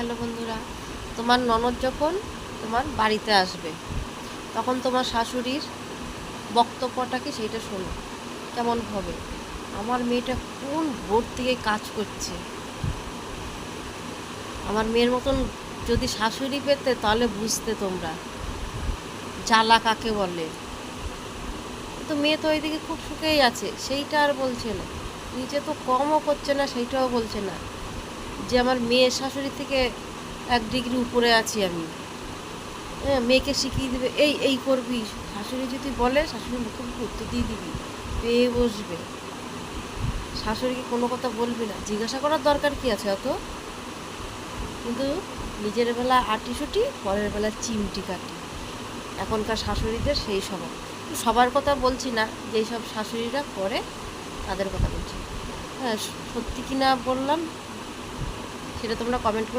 Hello বন্ধুরা, তোমার ননদ যখন তোমার বাড়িতে আসবে তখন তোমার শাশুড়ির বক্তব্যটা কি সেইটা শোনো কেমন হবে। আমার মেয়েটা কোন ভোর থেকে কাজ করছে, আমার মেয়ের মতন যদি শাশুড়ি পেতে তাহলে বুঝতে তোমরা জ্বালা কাকে বলে। তো মেয়ে তো ওইদিকে খুব সুখেই আছে, সেইটা আর বলছে না, নিজে তো কমও করছে না, সেইটাও বলছে না যে আমার মেয়ের শাশুড়ি থেকে 1 ডিগ্রি উপরে আছি আমি। হ্যাঁ, মেয়েকে শিখিয়ে দেবে এই এই করবি, শাশুড়ি যদি বলে শাশুড়ির মুখে মুখে উত্তর দিয়ে দিবি, পেয়ে বসবে। শাশুড়িকে কোনো কথা বলবি না, জিজ্ঞাসা করার দরকার কি আছে অত। কিন্তু নিজের বেলা আটিসুটি, পরের বেলা চিমটি কাটি, এখনকার শাশুড়িদের সেই স্বভাব। সবার কথা বলছি না, যেই সব শাশুড়িরা করে তাদের কথা বলছি। হ্যাঁ, সত্যি কি না বললাম সেটা তোমরা কমেন্ট